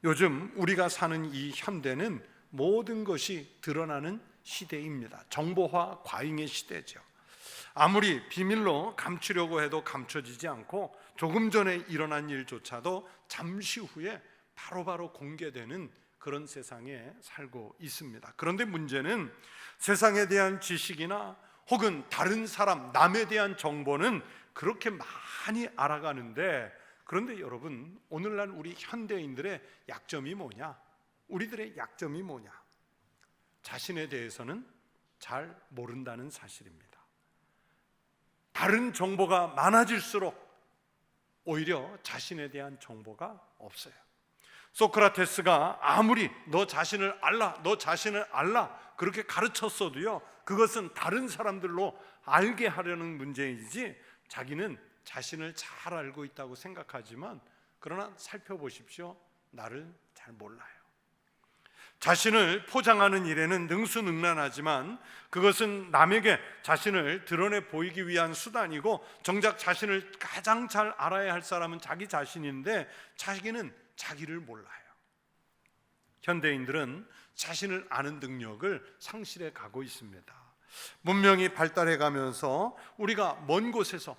요즘 우리가 사는 이 현대는 모든 것이 드러나는 시대입니다. 정보화 과잉의 시대죠. 아무리 비밀로 감추려고 해도 감춰지지 않고 조금 전에 일어난 일조차도 잠시 후에 바로바로 공개되는 그런 세상에 살고 있습니다. 그런데 문제는 세상에 대한 지식이나 혹은 다른 사람, 남에 대한 정보는 그렇게 많이 알아가는데, 그런데 여러분, 오늘날 우리 현대인들의 약점이 뭐냐? 우리들의 약점이 뭐냐? 자신에 대해서는 잘 모른다는 사실입니다. 다른 정보가 많아질수록 오히려 자신에 대한 정보가 없어요. 소크라테스가 아무리 너 자신을 알라, 너 자신을 알라 그렇게 가르쳤어도요, 그것은 다른 사람들로 알게 하려는 문제이지 자기는 자신을 잘 알고 있다고 생각하지만, 그러나 살펴보십시오. 나를 잘 몰라요. 자신을 포장하는 일에는 능수능란하지만 그것은 남에게 자신을 드러내 보이기 위한 수단이고, 정작 자신을 가장 잘 알아야 할 사람은 자기 자신인데 자기는 자기를 몰라요. 현대인들은 자신을 아는 능력을 상실해 가고 있습니다. 문명이 발달해 가면서 우리가 먼 곳에서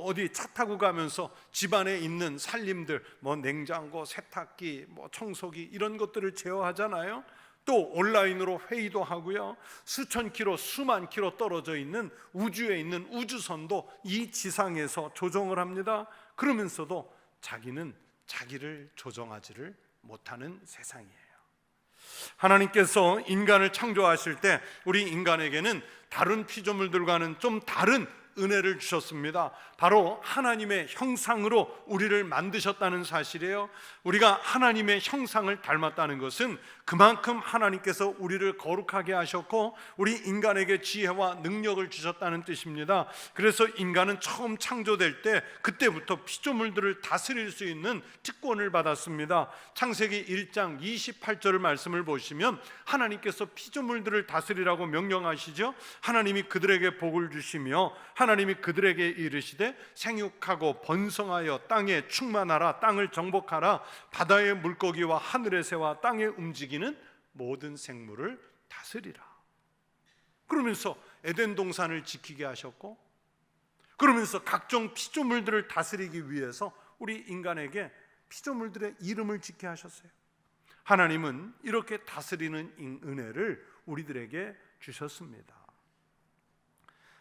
어디 차 타고 가면서 집안에 있는 살림들, 냉장고, 세탁기, 청소기 이런 것들을 제어하잖아요. 또 온라인으로 회의도 하고요. 수천 킬로, 수만 킬로 떨어져 있는 우주에 있는 우주선도 이 지상에서 조정을 합니다. 그러면서도 자기는 자기를 조정하지를 못하는 세상이에요. 하나님께서 인간을 창조하실 때 우리 인간에게는 다른 피조물들과는 좀 다른 은혜를 주셨습니다. 바로 하나님의 형상으로 우리를 만드셨다는 사실이에요. 우리가 하나님의 형상을 닮았다는 것은 그만큼 하나님께서 우리를 거룩하게 하셨고 우리 인간에게 지혜와 능력을 주셨다는 뜻입니다. 그래서 인간은 처음 창조될 때 그때부터 피조물들을 다스릴 수 있는 특권을 받았습니다. 창세기 1장 28절 말씀을 보시면 하나님께서 피조물들을 다스리라고 명령하시죠. 하나님이 그들에게 복을 주시며 하나님이 그들에게 이르시되 생육하고 번성하여 땅에 충만하라, 땅을 정복하라, 바다의 물고기와 하늘의 새와 땅에 움직이는 모든 생물을 다스리라. 그러면서 에덴 동산을 지키게 하셨고, 그러면서 각종 피조물들을 다스리기 위해서 우리 인간에게 피조물들의 이름을 짓게 하셨어요. 하나님은 이렇게 다스리는 은혜를 우리들에게 주셨습니다.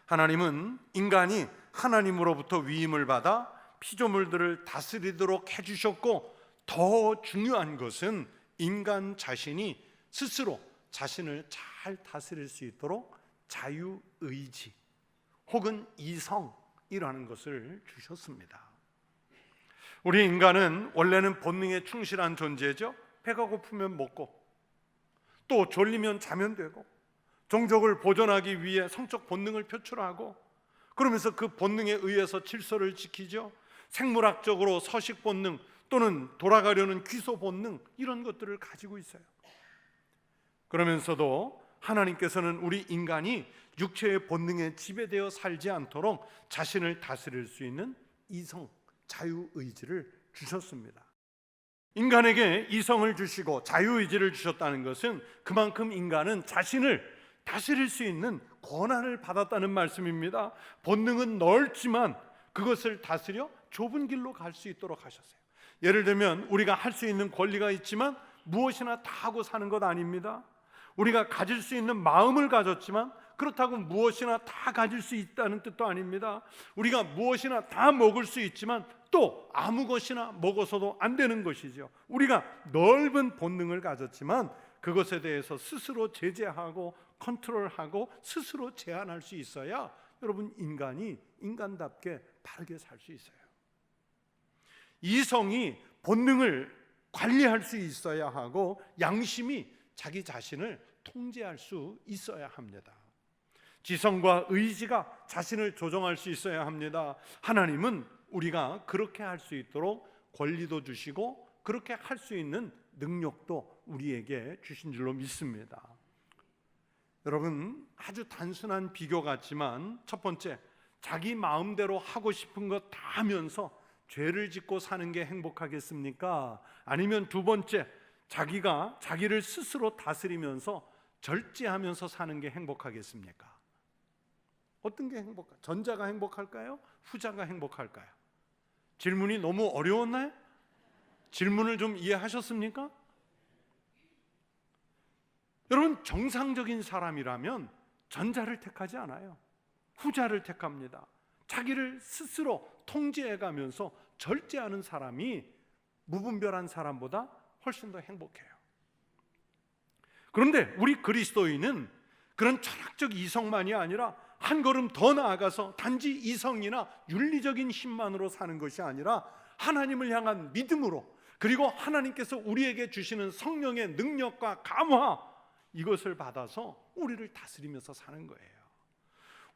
하나님은 인간이 하나님으로부터 위임을 받아 피조물들을 다스리도록 해주셨고, 더 중요한 것은 인간 자신이 스스로 자신을 잘 다스릴 수 있도록 자유의지 혹은 이성이라는 것을 주셨습니다. 우리 인간은 원래는 본능에 충실한 존재죠. 배가 고프면 먹고 또 졸리면 자면 되고, 종족을 보존하기 위해 성적 본능을 표출하고, 그러면서 그 본능에 의해서 질서를 지키죠. 생물학적으로 서식 본능 또는 돌아가려는 귀소 본능, 이런 것들을 가지고 있어요. 그러면서도 하나님께서는 우리 인간이 육체의 본능에 지배되어 살지 않도록 자신을 다스릴 수 있는 이성, 자유의지를 주셨습니다. 인간에게 이성을 주시고 자유의지를 주셨다는 것은 그만큼 인간은 자신을 다스릴 수 있는 권한을 받았다는 말씀입니다. 본능은 넓지만 그것을 다스려 좁은 길로 갈 수 있도록 하셨어요. 예를 들면 우리가 할 수 있는 권리가 있지만 무엇이나 다 하고 사는 것 아닙니다. 우리가 가질 수 있는 마음을 가졌지만 그렇다고 무엇이나 다 가질 수 있다는 뜻도 아닙니다. 우리가 무엇이나 다 먹을 수 있지만 또 아무 것이나 먹어서도 안 되는 것이죠. 우리가 넓은 본능을 가졌지만 그것에 대해서 스스로 제재하고 컨트롤하고 스스로 제한할 수 있어야 여러분 인간이 인간답게 바르게 살 수 있어요. 이성이 본능을 관리할 수 있어야 하고 양심이 자기 자신을 통제할 수 있어야 합니다. 지성과 의지가 자신을 조정할 수 있어야 합니다. 하나님은 우리가 그렇게 할 수 있도록 권리도 주시고 그렇게 할 수 있는 능력도 우리에게 주신 줄로 믿습니다. 여러분, 아주 단순한 비교 같지만 첫 번째, 자기 마음대로 하고 싶은 것 다 하면서 죄를 짓고 사는 게 행복하겠습니까? 아니면 두 번째, 자기가 자기를 스스로 다스리면서 절제하면서 사는 게 행복하겠습니까? 어떤 게 행복할까요? 전자가 행복할까요? 후자가 행복할까요? 질문이 너무 어려웠나요? 질문을 좀 이해하셨습니까? 여러분, 정상적인 사람이라면 전자를 택하지 않아요. 후자를 택합니다. 자기를 스스로 통제해가면서 절제하는 사람이 무분별한 사람보다 훨씬 더 행복해요. 그런데 우리 그리스도인은 그런 철학적 이성만이 아니라 한 걸음 더 나아가서 단지 이성이나 윤리적인 힘만으로 사는 것이 아니라 하나님을 향한 믿음으로, 그리고 하나님께서 우리에게 주시는 성령의 능력과 감화, 이것을 받아서 우리를 다스리면서 사는 거예요.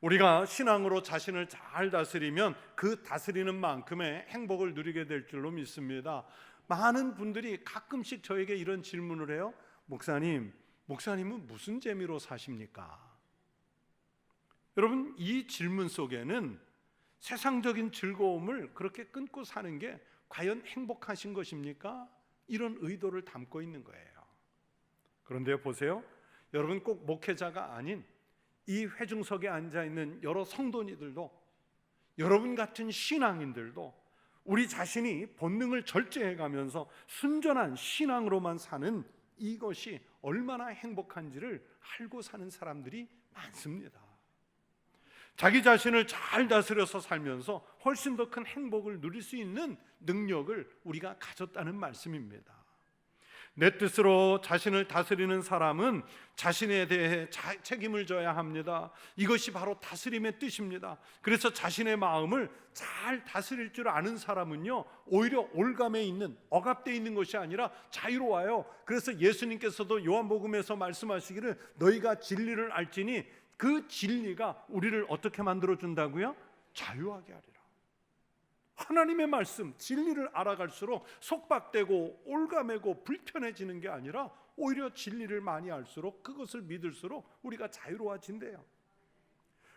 우리가 신앙으로 자신을 잘 다스리면 그 다스리는 만큼의 행복을 누리게 될 줄로 믿습니다. 많은 분들이 가끔씩 저에게 이런 질문을 해요. 목사님은 무슨 재미로 사십니까? 여러분, 이 질문 속에는 세상적인 즐거움을 그렇게 끊고 사는 게 과연 행복하신 것입니까? 이런 의도를 담고 있는 거예요. 그런데 보세요, 여러분, 꼭 목회자가 아닌 이 회중석에 앉아있는 여러 성도님들도, 여러분 같은 신앙인들도 우리 자신이 본능을 절제해가면서 순전한 신앙으로만 사는 이것이 얼마나 행복한지를 알고 사는 사람들이 많습니다. 자기 자신을 잘 다스려서 살면서 훨씬 더 큰 행복을 누릴 수 있는 능력을 우리가 가졌다는 말씀입니다. 내 뜻으로 자신을 다스리는 사람은 자신에 대해 책임을 져야 합니다. 이것이 바로 다스림의 뜻입니다. 그래서 자신의 마음을 잘 다스릴 줄 아는 사람은요, 오히려 올감에 있는, 억압되어 있는 것이 아니라 자유로워요. 그래서 예수님께서도 요한복음에서 말씀하시기를 너희가 진리를 알지니 그 진리가 우리를 어떻게 만들어준다고요? 자유하게 하리라. 하나님의 말씀, 진리를 알아갈수록 속박되고 올가매고 불편해지는 게 아니라 오히려 진리를 많이 알수록, 그것을 믿을수록 우리가 자유로워진대요.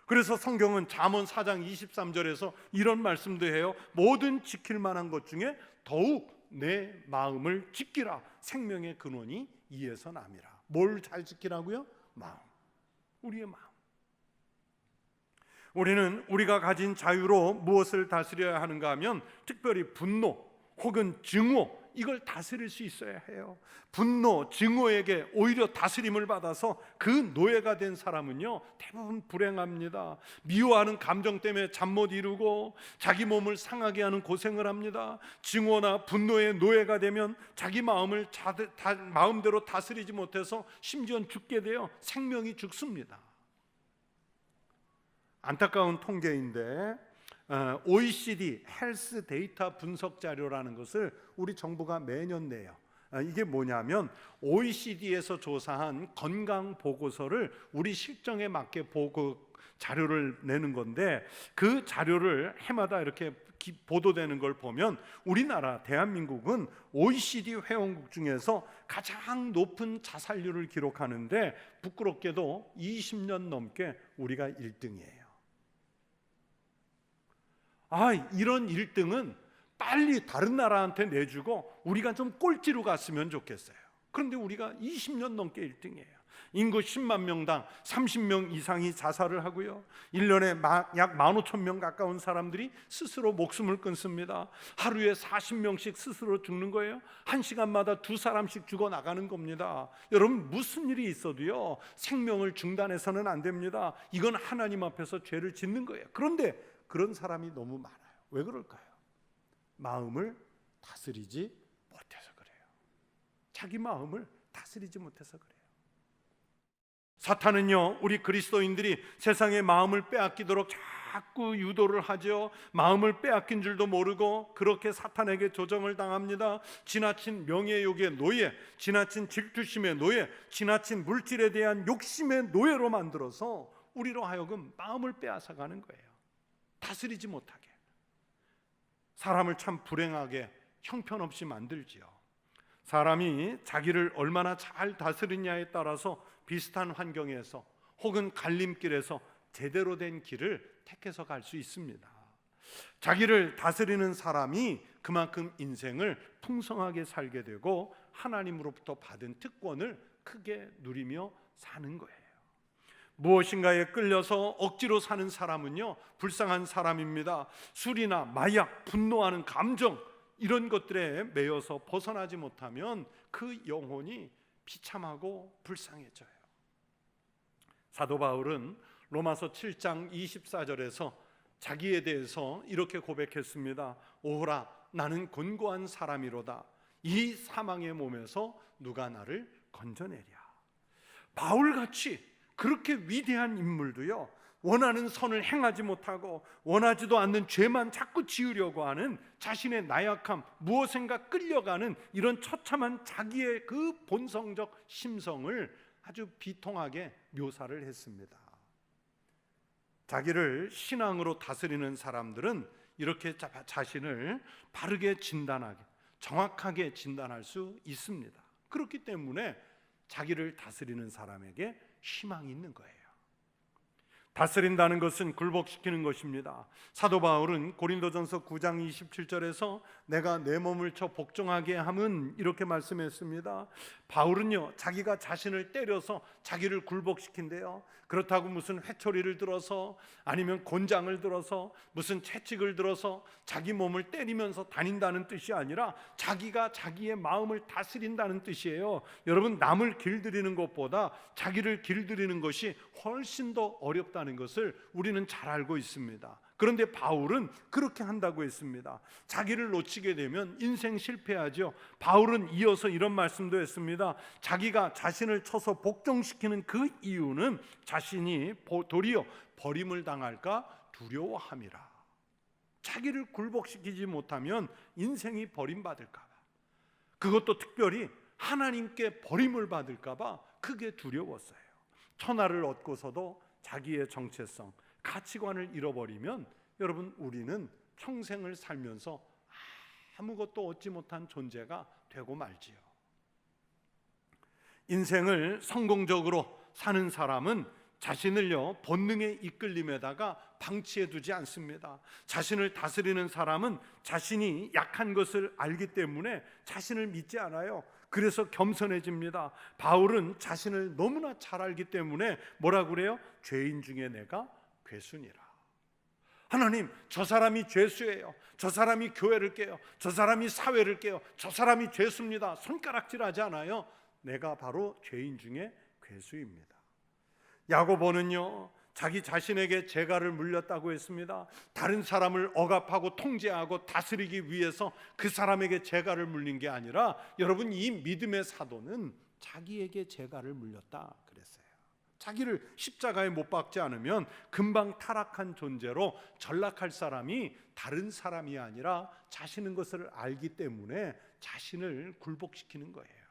그래서 성경은 잠언 4장 23절에서 이런 말씀도 해요. 모든 지킬 만한 것 중에 더욱 내 마음을 지키라. 생명의 근원이 이에서 남이라. 뭘 잘 지키라고요? 마음, 우리의 마음. 우리는 우리가 가진 자유로 무엇을 다스려야 하는가 하면 특별히 분노 혹은 증오, 이걸 다스릴 수 있어야 해요. 분노, 증오에게 오히려 다스림을 받아서 그 노예가 된 사람은요, 대부분 불행합니다. 미워하는 감정 때문에 잠 못 이루고 자기 몸을 상하게 하는 고생을 합니다. 증오나 분노의 노예가 되면 자기 마음을 마음대로 다스리지 못해서 심지어 죽게 되어 생명이 죽습니다. 안타까운 통계인데 OECD 헬스 데이터 분석 자료라는 것을 우리 정부가 매년 내요. 이게 뭐냐면 OECD에서 조사한 건강 보고서를 우리 실정에 맞게 자료를 내는 건데, 그 자료를 해마다 이렇게 보도되는 걸 보면 우리나라 대한민국은 OECD 회원국 중에서 가장 높은 자살률을 기록하는데, 부끄럽게도 20년 넘게 우리가 1등이에요. 이런 1등은 빨리 다른 나라한테 내주고 우리가 좀 꼴찌로 갔으면 좋겠어요. 그런데 우리가 20년 넘게 1등이에요. 인구 10만 명당 30명 이상이 자살을 하고요, 1년에 약 15,000명 가까운 사람들이 스스로 목숨을 끊습니다. 하루에 40명씩 스스로 죽는 거예요. 1시간마다 2사람씩 죽어나가는 겁니다. 여러분, 무슨 일이 있어도요, 생명을 중단해서는 안 됩니다. 이건 하나님 앞에서 죄를 짓는 거예요. 그런데 그런 사람이 너무 많아요. 왜 그럴까요? 마음을 다스리지 못해서 그래요. 자기 마음을 다스리지 못해서 그래요. 사탄은요, 우리 그리스도인들이 세상의 마음을 빼앗기도록 자꾸 유도를 하죠. 마음을 빼앗긴 줄도 모르고 그렇게 사탄에게 조정을 당합니다. 지나친 명예욕의 노예, 지나친 질투심의 노예, 지나친 물질에 대한 욕심의 노예로 만들어서 우리로 하여금 마음을 빼앗아가는 거예요. 다스리지 못하게, 사람을 참 불행하게 형편없이 만들지요. 사람이 자기를 얼마나 잘 다스리냐에 따라서 비슷한 환경에서 혹은 갈림길에서 제대로 된 길을 택해서 갈 수 있습니다. 자기를 다스리는 사람이 그만큼 인생을 풍성하게 살게 되고 하나님으로부터 받은 특권을 크게 누리며 사는 거예요. 무엇인가에 끌려서 억지로 사는 사람은요, 불쌍한 사람입니다. 술이나 마약, 분노하는 감정, 이런 것들에 매여서 벗어나지 못하면 그 영혼이 비참하고 불쌍해져요. 사도 바울은 로마서 7장 24절에서 자기에 대해서 이렇게 고백했습니다. 오호라, 나는 곤고한 사람이로다. 이 사망의 몸에서 누가 나를 건져내랴. 바울같이 그렇게 위대한 인물도요, 원하는 선을 행하지 못하고 원하지도 않는 죄만 자꾸 지으려고 하는 자신의 나약함, 무엇인가 끌려가는 이런 처참한 자기의 그 본성적 심성을 아주 비통하게 묘사를 했습니다. 자기를 신앙으로 다스리는 사람들은 이렇게 자신을 바르게 진단하게, 정확하게 진단할 수 있습니다. 그렇기 때문에 자기를 다스리는 사람에게 희망이 있는 거예요. 다스린다는 것은 굴복시키는 것입니다. 사도 바울은 고린도전서 9장 27절에서 내가 내 몸을 쳐 복종하게 함은 이렇게 말씀했습니다. 바울은요, 자기가 자신을 때려서 자기를 굴복시킨대요. 그렇다고 무슨 회초리를 들어서 아니면 곤장을 들어서 무슨 채찍을 들어서 자기 몸을 때리면서 다닌다는 뜻이 아니라 자기가 자기의 마음을 다스린다는 뜻이에요. 여러분, 남을 길들이는 것보다 자기를 길들이는 것이 훨씬 더 어렵다는 것을 우리는 잘 알고 있습니다. 그런데 바울은 그렇게 한다고 했습니다. 자기를 놓치게 되면 인생 실패하죠. 바울은 이어서 이런 말씀도 했습니다. 자기가 자신을 쳐서 복종시키는 그 이유는 자신이 도리어 버림을 당할까 두려워함이라. 자기를 굴복시키지 못하면 인생이 버림받을까 봐, 그것도 특별히 하나님께 버림을 받을까 봐 크게 두려웠어요. 천하를 얻고서도 자기의 정체성, 가치관을 잃어버리면 여러분, 우리는 평생을 살면서 아무것도 얻지 못한 존재가 되고 말지요. 인생을 성공적으로 사는 사람은 자신을요, 본능의 이끌림에다가 방치해 두지 않습니다. 자신을 다스리는 사람은 자신이 약한 것을 알기 때문에 자신을 믿지 않아요. 그래서 겸손해집니다. 바울은 자신을 너무나 잘 알기 때문에 뭐라고 그래요? 죄인 중에 내가 괴순이라. 하나님, 저 사람이 죄수예요. 저 사람이 교회를 깨요. 저 사람이 사회를 깨요. 저 사람이 죄수입니다. 손가락질하지 않아요. 내가 바로 죄인 중에 괴수입니다. 야고보는요, 자기 자신에게 재갈을 물렸다고 했습니다. 다른 사람을 억압하고 통제하고 다스리기 위해서 그 사람에게 재갈을 물린 게 아니라, 여러분, 이 믿음의 사도는 자기에게 재갈을 물렸다 그랬어요. 자기를 십자가에 못 박지 않으면 금방 타락한 존재로 전락할 사람이 다른 사람이 아니라 자신인 것을 알기 때문에 자신을 굴복시키는 거예요.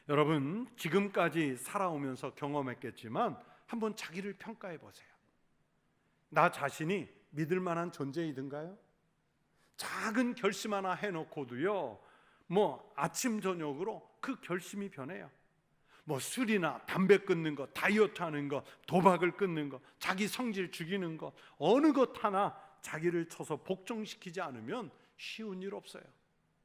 여러분, 지금까지 살아오면서 경험했겠지만 한번 자기를 평가해 보세요. 나 자신이 믿을 만한 존재이든가요? 작은 결심 하나 해놓고도요, 아침 저녁으로 그 결심이 변해요. 술이나 담배 끊는 것, 다이어트 하는 것, 도박을 끊는 것, 자기 성질 죽이는 것, 어느 것 하나 자기를 쳐서 복종시키지 않으면 쉬운 일 없어요.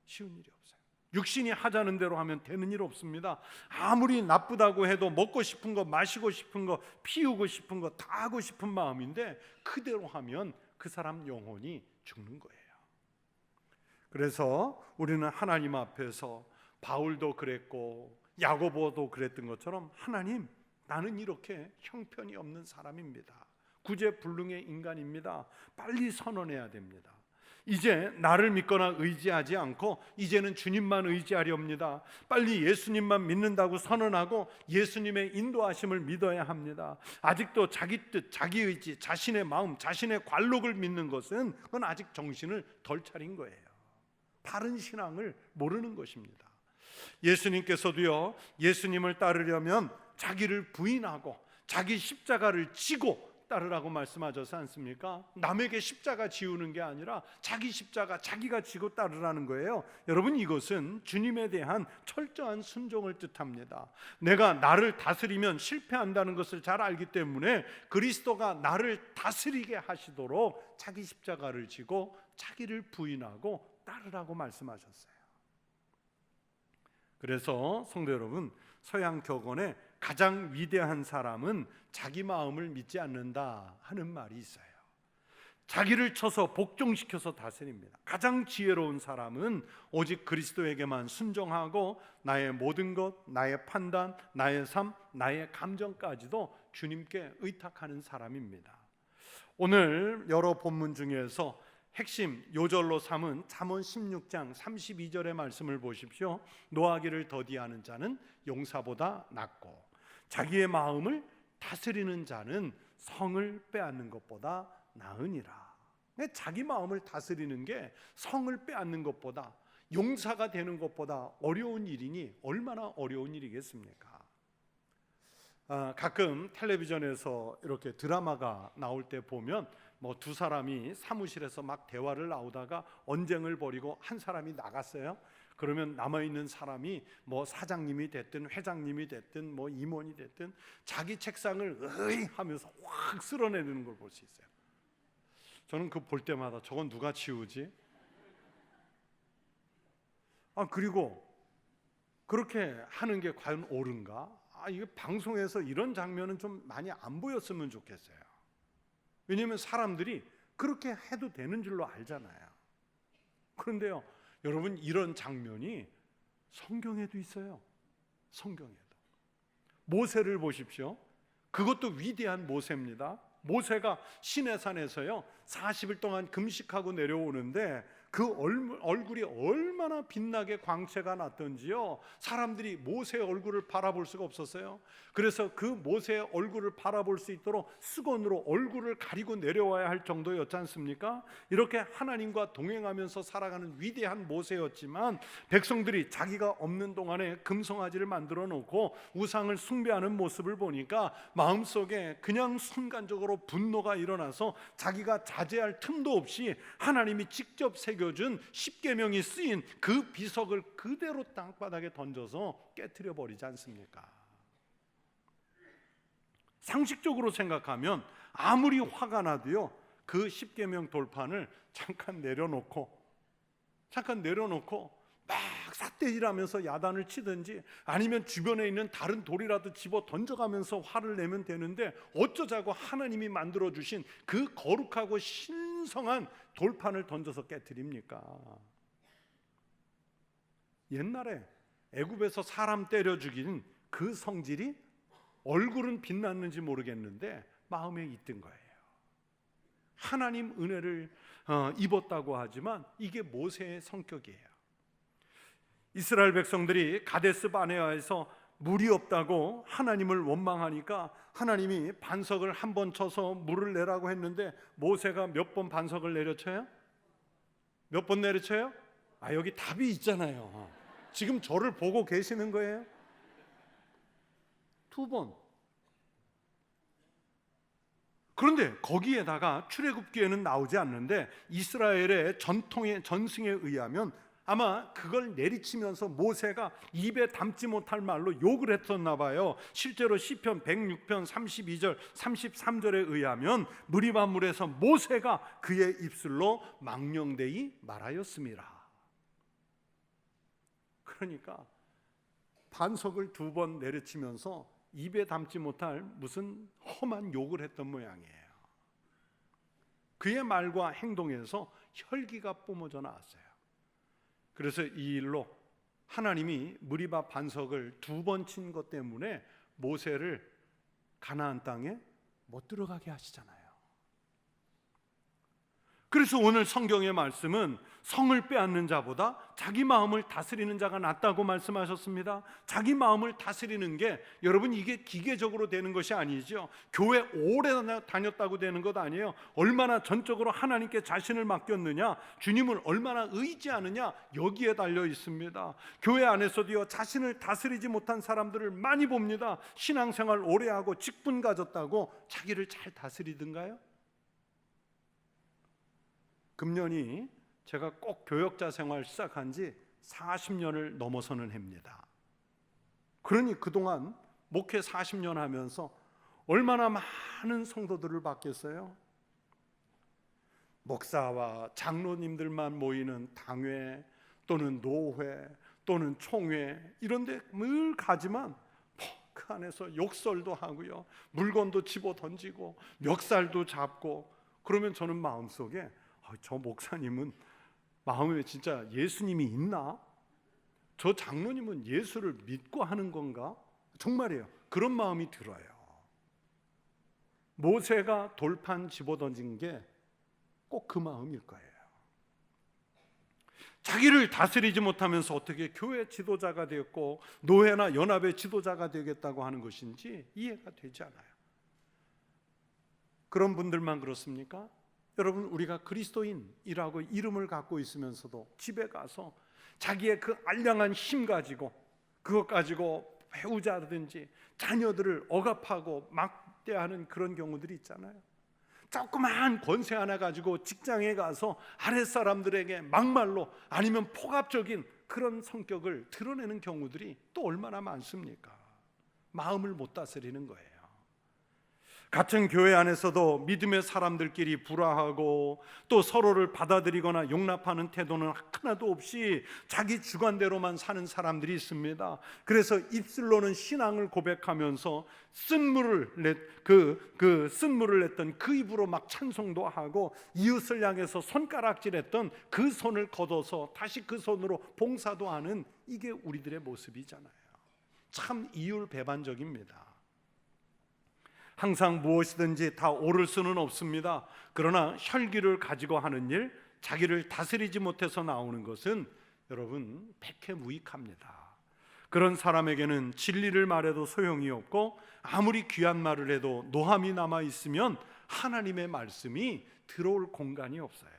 쉬운 일이 없어요. 육신이 하자는 대로 하면 되는 일 없습니다. 아무리 나쁘다고 해도 먹고 싶은 거, 마시고 싶은 거, 피우고 싶은 거 다 하고 싶은 마음인데 그대로 하면 그 사람 영혼이 죽는 거예요. 그래서 우리는 하나님 앞에서 바울도 그랬고 야고보도 그랬던 것처럼, 하나님, 나는 이렇게 형편이 없는 사람입니다. 구제불능의 인간입니다. 빨리 선언해야 됩니다. 이제 나를 믿거나 의지하지 않고 이제는 주님만 의지하렵니다. 빨리 예수님만 믿는다고 선언하고 예수님의 인도하심을 믿어야 합니다. 아직도 자기 뜻, 자기 의지, 자신의 마음, 자신의 관록을 믿는 것은 그건 아직 정신을 덜 차린 거예요. 바른 신앙을 모르는 것입니다. 예수님께서도요, 예수님을 따르려면 자기를 부인하고 자기 십자가를 지고 따르라고 말씀하셨지 않습니까? 남에게 십자가 지우는 게 아니라 자기 십자가 자기가 지고 따르라는 거예요. 여러분, 이것은 주님에 대한 철저한 순종을 뜻합니다. 내가 나를 다스리면 실패한다는 것을 잘 알기 때문에 그리스도가 나를 다스리게 하시도록 자기 십자가를 지고 자기를 부인하고 따르라고 말씀하셨어요. 그래서 성도 여러분, 서양 격언에 가장 위대한 사람은 자기 마음을 믿지 않는다 하는 말이 있어요. 자기를 쳐서 복종시켜서 다스립니다. 가장 지혜로운 사람은 오직 그리스도에게만 순종하고 나의 모든 것, 나의 판단, 나의 삶, 나의 감정까지도 주님께 의탁하는 사람입니다. 오늘 여러 본문 중에서 핵심 요절로 삼은 잠언 16장 32절의 말씀을 보십시오. 노하기를 더디하는 자는 용사보다 낫고 자기의 마음을 다스리는 자는 성을 빼앗는 것보다 나으니라. 자기 마음을 다스리는 게 성을 빼앗는 것보다, 용사가 되는 것보다 어려운 일이니 얼마나 어려운 일이겠습니까? 가끔 텔레비전에서 이렇게 드라마가 나올 때 보면 뭐 두 사람이 사무실에서 막 대화를 나오다가 언쟁을 벌이고 한 사람이 나갔어요. 그러면 남아있는 사람이 뭐 사장님이 됐든 회장님이 됐든 뭐 임원이 됐든 자기 책상을 으이 하면서 확 쓸어내는 걸 볼 수 있어요. 저는 그 볼 때마다 저건 누가 치우지? 그리고 그렇게 하는 게 과연 옳은가? 이게 방송에서 이런 장면은 좀 많이 안 보였으면 좋겠어요. 왜냐하면 사람들이 그렇게 해도 되는 줄로 알잖아요. 그런데요, 여러분, 이런 장면이 성경에도 있어요. 성경에도. 모세를 보십시오. 그것도 위대한 모세입니다. 모세가 시내산에서요 40일 동안 금식하고 내려오는데 그 얼굴이 얼마나 빛나게 광채가 났던지요. 사람들이 모세의 얼굴을 바라볼 수가 없었어요. 그래서 그 모세의 얼굴을 바라볼 수 있도록 수건으로 얼굴을 가리고 내려와야 할 정도였지 않습니까? 이렇게 하나님과 동행하면서 살아가는 위대한 모세였지만 백성들이 자기가 없는 동안에 금송아지를 만들어 놓고 우상을 숭배하는 모습을 보니까 마음속에 그냥 순간적으로 분노가 일어나서 자기가 자제할 틈도 없이 하나님이 직접 새겨준 십계명이 쓰인 그 비석을 그대로 땅바닥에 던져서 깨트려 버리지 않습니까? 상식적으로 생각하면 아무리 화가 나도요 그 십계명 돌판을 잠깐 내려놓고 막 삿대질하면서 야단을 치든지 아니면 주변에 있는 다른 돌이라도 집어 던져가면서 화를 내면 되는데 어쩌자고 하나님이 만들어주신 그 거룩하고 신성한 돌판을 던져서 깨트립니까? 옛날에 애굽에서 사람 때려 죽인 그 성질이 얼굴은 빛났는지 모르겠는데 마음에 있던 거예요. 하나님 은혜를 입었다고 하지만 이게 모세의 성격이에요. 이스라엘 백성들이 가데스 바네아에서 물이 없다고 하나님을 원망하니까 하나님이 반석을 한 번 쳐서 물을 내라고 했는데 모세가 몇 번 반석을 내려쳐요? 몇 번 내려쳐요? 여기 답이 있잖아요. 지금 저를 보고 계시는 거예요? 2번. 그런데 거기에다가 출애굽기에는 나오지 않는데 이스라엘의 전승에 의하면 아마 그걸 내리치면서 모세가 입에 담지 못할 말로 욕을 했었나 봐요. 실제로 시편 106편 32절 33절에 의하면 무리바물에서 모세가 그의 입술로 망령되이 말하였습니다. 그러니까 반석을 2번 내리치면서 입에 담지 못할 무슨 험한 욕을 했던 모양이에요. 그의 말과 행동에서 혈기가 뿜어져 나왔어요. 그래서 이 일로 하나님이 무리바 반석을 2번 친 것 때문에 모세를 가나안 땅에 못 들어가게 하시잖아요. 그래서 오늘 성경의 말씀은 성을 빼앗는 자보다 자기 마음을 다스리는 자가 낫다고 말씀하셨습니다. 자기 마음을 다스리는 게 여러분 이게 기계적으로 되는 것이 아니죠. 교회 오래 다녔다고 되는 것 아니에요. 얼마나 전적으로 하나님께 자신을 맡겼느냐, 주님을 얼마나 의지하느냐, 여기에 달려 있습니다. 교회 안에서도요 자신을 다스리지 못한 사람들을 많이 봅니다. 신앙생활 오래 하고 직분 가졌다고 자기를 잘 다스리든가요? 금년이 제가 꼭 교역자 생활 시작한 지 40년을 넘어서는 해입니다. 그러니 그동안 목회 40년 하면서 얼마나 많은 성도들을 봤겠어요? 목사와 장로님들만 모이는 당회 또는 노회 또는 총회 이런 데 늘 가지만 그 안에서 욕설도 하고요, 물건도 집어 던지고 멱살도 잡고, 그러면 저는 마음속에 저 목사님은 마음에 진짜 예수님이 있나? 저 장로님은 예수를 믿고 하는 건가? 정말이에요. 그런 마음이 들어요. 모세가 돌판 집어던진 게 꼭 그 마음일 거예요. 자기를 다스리지 못하면서 어떻게 교회 지도자가 되었고 노회나 연합의 지도자가 되겠다고 하는 것인지 이해가 되지 않아요. 그런 분들만 그렇습니까? 여러분, 우리가 그리스도인이라고 이름을 갖고 있으면서도 집에 가서 자기의 그 알량한 힘 가지고, 그것 가지고 배우자든지 자녀들을 억압하고 막대하는 그런 경우들이 있잖아요. 조그마한 권세 하나 가지고 직장에 가서 아랫사람들에게 막말로 아니면 폭압적인 그런 성격을 드러내는 경우들이 또 얼마나 많습니까? 마음을 못 다스리는 거예요. 같은 교회 안에서도 믿음의 사람들끼리 불화하고 또 서로를 받아들이거나 용납하는 태도는 하나도 없이 자기 주관대로만 사는 사람들이 있습니다. 그래서 입술로는 신앙을 고백하면서 쓴물을 냈던 그 입으로 막 찬송도 하고, 이웃을 향해서 손가락질했던 그 손을 걷어서 다시 그 손으로 봉사도 하는, 이게 우리들의 모습이잖아요. 참 이율배반적입니다. 항상 무엇이든지 다 옳을 수는 없습니다. 그러나 혈기를 가지고 하는 일, 자기를 다스리지 못해서 나오는 것은 여러분 백해무익합니다. 그런 사람에게는 진리를 말해도 소용이 없고, 아무리 귀한 말을 해도 노함이 남아 있으면 하나님의 말씀이 들어올 공간이 없어요.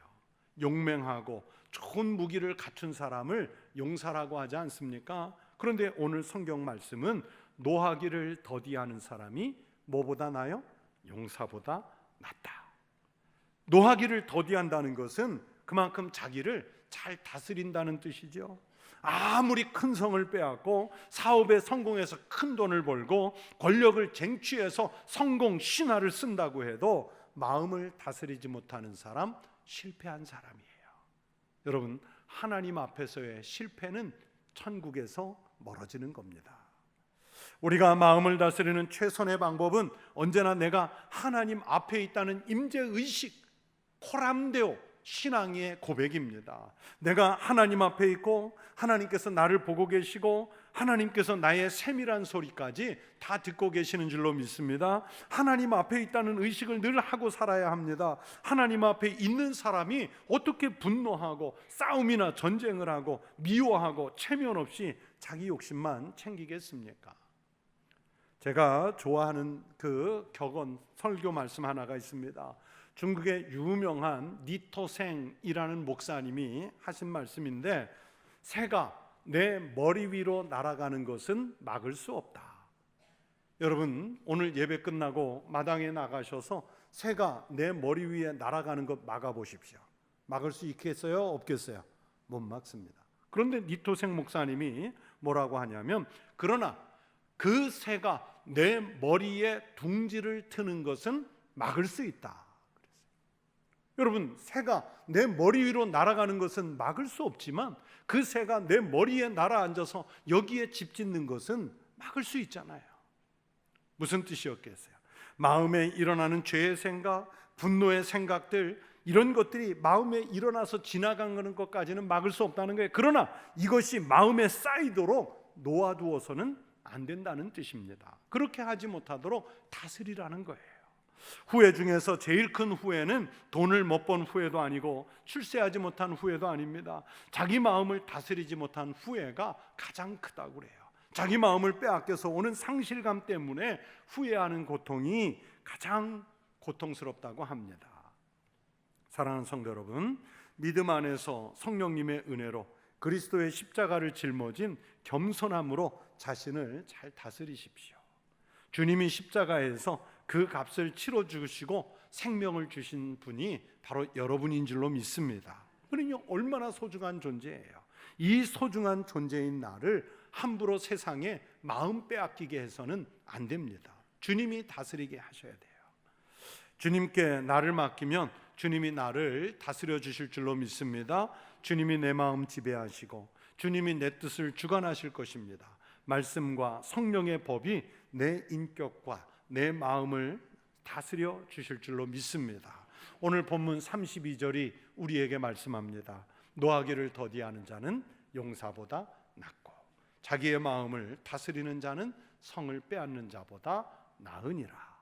용맹하고 좋은 무기를 갖춘 사람을 용사라고 하지 않습니까? 그런데 오늘 성경 말씀은 노하기를 더디하는 사람이 뭐보다 나요? 용사보다 낫다. 노하기를 더디한다는 것은 그만큼 자기를 잘 다스린다는 뜻이죠. 아무리 큰 성을 빼앗고 사업에 성공해서 큰 돈을 벌고 권력을 쟁취해서 성공 신화를 쓴다고 해도 마음을 다스리지 못하는 사람, 실패한 사람이에요. 여러분, 하나님 앞에서의 실패는 천국에서 멀어지는 겁니다. 우리가 마음을 다스리는 최선의 방법은 언제나 내가 하나님 앞에 있다는 임재의식, 코람데오 신앙의 고백입니다. 내가 하나님 앞에 있고 하나님께서 나를 보고 계시고 하나님께서 나의 세밀한 소리까지 다 듣고 계시는 줄로 믿습니다. 하나님 앞에 있다는 의식을 늘 하고 살아야 합니다. 하나님 앞에 있는 사람이 어떻게 분노하고 싸움이나 전쟁을 하고 미워하고 체면 없이 자기 욕심만 챙기겠습니까? 제가 좋아하는 그 격언 설교 말씀 하나가 있습니다. 중국의 유명한 니토생이라는 목사님이 하신 말씀인데, 새가 내 머리 위로 날아가는 것은 막을 수 없다. 여러분, 오늘 예배 끝나고 마당에 나가셔서 새가 내 머리 위에 날아가는 것 막아보십시오. 막을 수 있겠어요? 없겠어요? 못 막습니다. 그런데 니토생 목사님이 뭐라고 하냐면, 그러나 그 새가 내 머리에 둥지를 트는 것은 막을 수 있다. 여러분, 새가 내 머리 위로 날아가는 것은 막을 수 없지만 그 새가 내 머리에 날아앉아서 여기에 집 짓는 것은 막을 수 있잖아요. 무슨 뜻이었겠어요? 마음에 일어나는 죄의 생각, 분노의 생각들, 이런 것들이 마음에 일어나서 지나가는 것까지는 막을 수 없다는 거예요. 그러나 이것이 마음에 쌓이도록 놓아두어서는 안 된다는 뜻입니다. 그렇게 하지 못하도록 다스리라는 거예요. 후회 중에서 제일 큰 후회는 돈을 못 번 후회도 아니고 출세하지 못한 후회도 아닙니다. 자기 마음을 다스리지 못한 후회가 가장 크다고 그래요. 자기 마음을 빼앗겨서 오는 상실감 때문에 후회하는 고통이 가장 고통스럽다고 합니다. 사랑하는 성도 여러분, 믿음 안에서 성령님의 은혜로 그리스도의 십자가를 짊어진 겸손함으로 자신을 잘 다스리십시오. 주님이 십자가에서 그 값을 치러주시고 생명을 주신 분이 바로 여러분인 줄로 믿습니다. 그러니 얼마나 소중한 존재예요. 이 소중한 존재인 나를 함부로 세상에 마음 빼앗기게 해서는 안 됩니다. 주님이 다스리게 하셔야 돼요. 주님께 나를 맡기면 주님이 나를 다스려 주실 줄로 믿습니다. 주님이 내 마음 지배하시고 주님이 내 뜻을 주관하실 것입니다. 말씀과 성령의 법이 내 인격과 내 마음을 다스려 주실 줄로 믿습니다. 오늘 본문 32절이 우리에게 말씀합니다. 노하기를 더디하는 자는 용사보다 낫고 자기의 마음을 다스리는 자는 성을 빼앗는 자보다 나으니라.